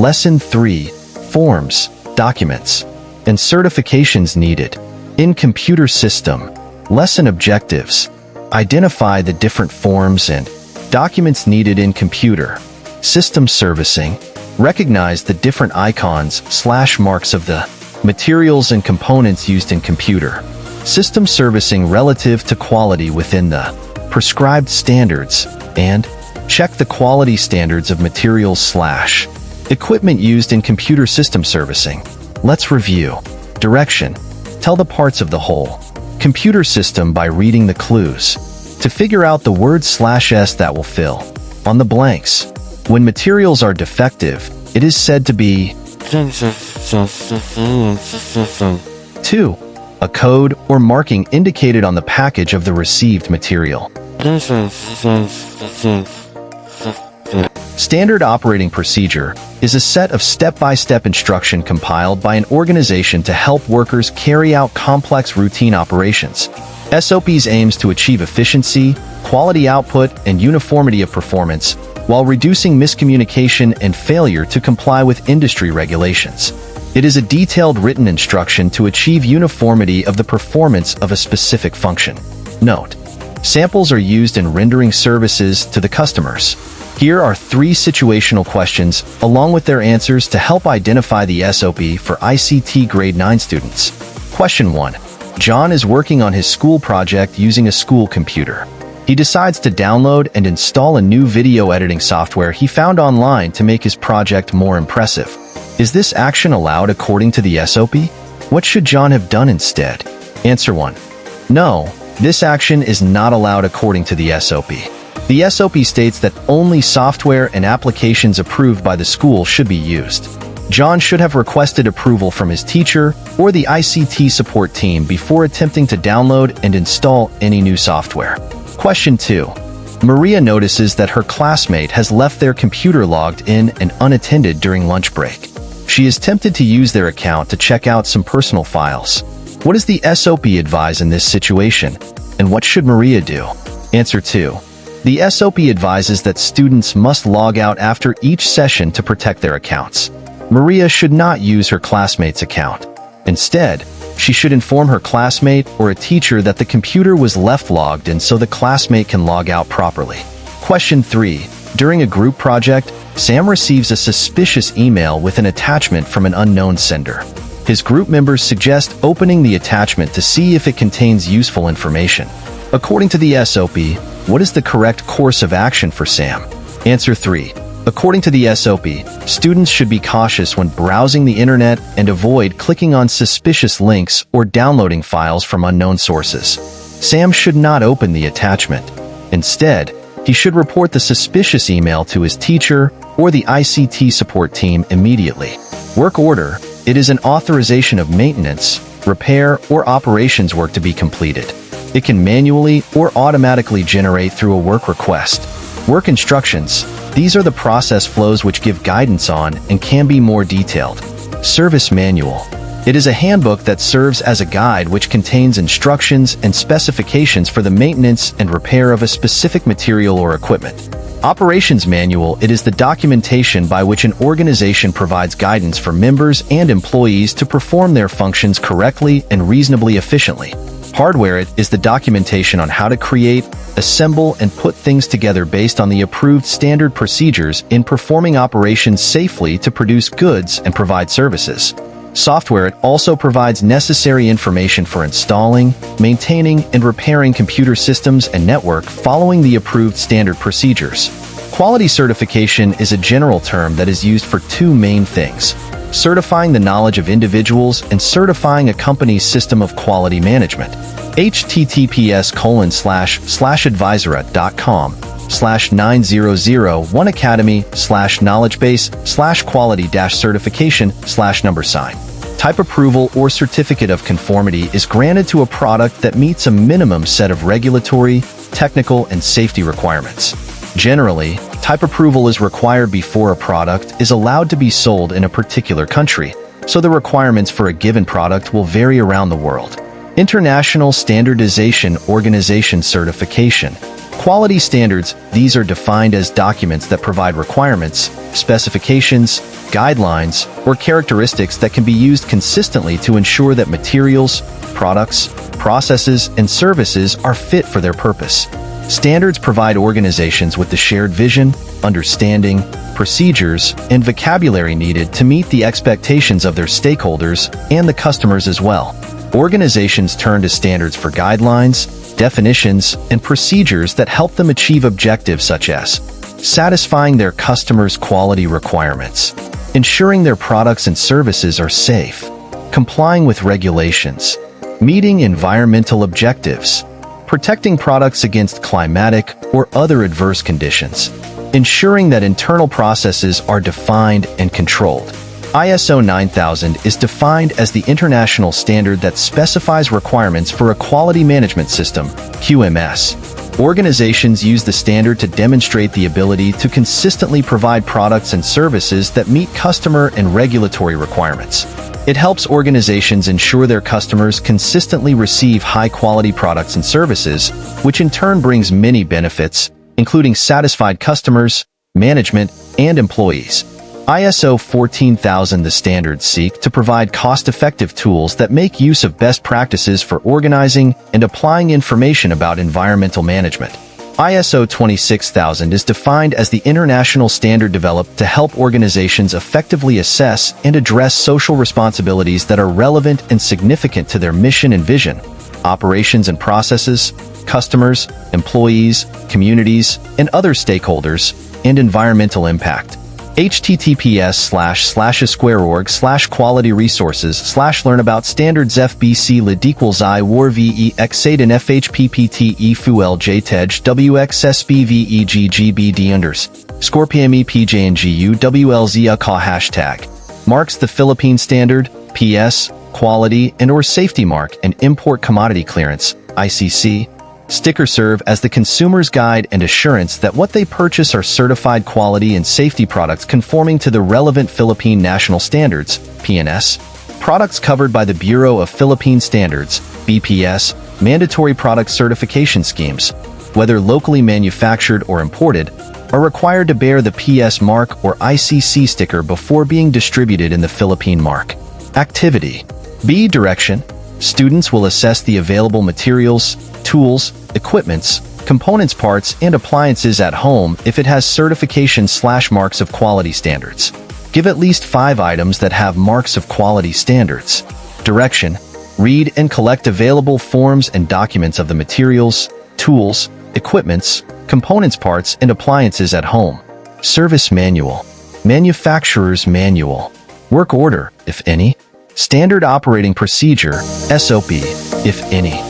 Lesson 3. Forms, documents, and certifications needed. In computer system, lesson objectives. Identify the different forms and documents needed in computer system servicing. Recognize the different icons/marks of the materials and components used in computer system servicing relative to quality within the prescribed standards, and check the quality standards of materials/equipment used in computer system servicing. Let's review. Direction. Tell the parts of the whole computer system by reading the clues to figure out the words/s that will fill on the blanks. When materials are defective, it is said to be 2. A code or marking indicated on the package of the received material. Standard operating procedure is a set of step-by-step instruction compiled by an organization to help workers carry out complex routine operations. SOPs aims to achieve efficiency, quality output, and uniformity of performance, while reducing miscommunication and failure to comply with industry regulations. It is a detailed written instruction to achieve uniformity of the performance of a specific function. Note: samples are used in rendering services to the customers. Here are 3 situational questions, along with their answers to help identify the SOP for ICT Grade 9 students. Question 1. John is working on his school project using a school computer. He decides to download and install a new video editing software he found online to make his project more impressive. Is this action allowed according to the SOP? What should John have done instead? Answer 1. No, this action is not allowed according to the SOP. The SOP states that only software and applications approved by the school should be used. John should have requested approval from his teacher or the ICT support team before attempting to download and install any new software. Question 2. Maria notices that her classmate has left their computer logged in and unattended during lunch break. She is tempted to use their account to check out some personal files. What does the SOP advise in this situation, and what should Maria do? Answer 2. The SOP advises that students must log out after each session to protect their accounts. Maria should not use her classmate's account. Instead, she should inform her classmate or a teacher that the computer was left logged in so the classmate can log out properly. Question 3. During a group project, Sam receives a suspicious email with an attachment from an unknown sender. His group members suggest opening the attachment to see if it contains useful information. According to the SOP, what is the correct course of action for Sam? Answer 3. According to the SOP, students should be cautious when browsing the internet and avoid clicking on suspicious links or downloading files from unknown sources. Sam should not open the attachment. Instead, he should report the suspicious email to his teacher or the ICT support team immediately. Work order. It is an authorization of maintenance, repair, or operations work to be completed. It can manually or automatically generate through a work request. Work instructions. These are the process flows which give guidance on and can be more detailed. Service manual. It is a handbook that serves as a guide which contains instructions and specifications for the maintenance and repair of a specific material or equipment. Operations manual. It is the documentation by which an organization provides guidance for members and employees to perform their functions correctly and reasonably efficiently. Hardware. It is the documentation on how to create, assemble, and put things together based on the approved standard procedures in performing operations safely to produce goods and provide services. Software. It also provides necessary information for installing, maintaining, and repairing computer systems and network following the approved standard procedures. Quality certification is a general term that is used for 2 main things: certifying the knowledge of individuals and certifying a company's system of quality management. https://advisora.com/900-1academy/knowledgebase/quality-certification/$. Type approval or certificate of conformity is granted to a product that meets a minimum set of regulatory, technical, and safety requirements. Generally, type approval is required before a product is allowed to be sold in a particular country, so the requirements for a given product will vary around the world. International Standardization Organization certification. Quality standards, these are defined as documents that provide requirements, specifications, guidelines, or characteristics that can be used consistently to ensure that materials, products, processes, and services are fit for their purpose. Standards provide organizations with the shared vision, understanding, procedures, and vocabulary needed to meet the expectations of their stakeholders and the customers as well. Organizations turn to standards for guidelines, definitions, and procedures that help them achieve objectives such as satisfying their customers' quality requirements, ensuring their products and services are safe, complying with regulations, meeting environmental objectives, protecting products against climatic or other adverse conditions, ensuring that internal processes are defined and controlled. ISO 9000 is defined as the international standard that specifies requirements for a quality management system, QMS. Organizations use the standard to demonstrate the ability to consistently provide products and services that meet customer and regulatory requirements. It helps organizations ensure their customers consistently receive high-quality products and services, which in turn brings many benefits, including satisfied customers, management, and employees. ISO 14000. The standards seek to provide cost-effective tools that make use of best practices for organizing and applying information about environmental management. ISO 26000 is defined as the international standard developed to help organizations effectively assess and address social responsibilities that are relevant and significant to their mission and vision, operations and processes, customers, employees, communities, and other stakeholders, and environmental impact. https://qualityresources/learnaboutstandards/fbc/lid=I war-ve-x8 and fhppte-fu-l-j-tej wxsbveg-scorpium-epjngu-wlz-ka marks the Philippine Standard, PS, Quality and/or Safety Mark and Import Commodity Clearance, ICC. Stickers serve as the consumer's guide and assurance that what they purchase are certified quality and safety products conforming to the relevant Philippine National Standards, PNS. Products covered by the Bureau of Philippine Standards, BPS, mandatory product certification schemes, whether locally manufactured or imported, are required to bear the PS mark or ICC sticker before being distributed in the Philippine mark. Activity. B. Direction. Students will assess the available materials, tools, equipments, components, parts, and appliances at home if it has certification/marks of quality standards. Give at least 5 items that have marks of quality standards. Direction. Read and collect available forms and documents of the materials, tools, equipments, components, parts, and appliances at home. Service manual. Manufacturer's manual. Work order, if any. Standard operating procedure, SOP, if any.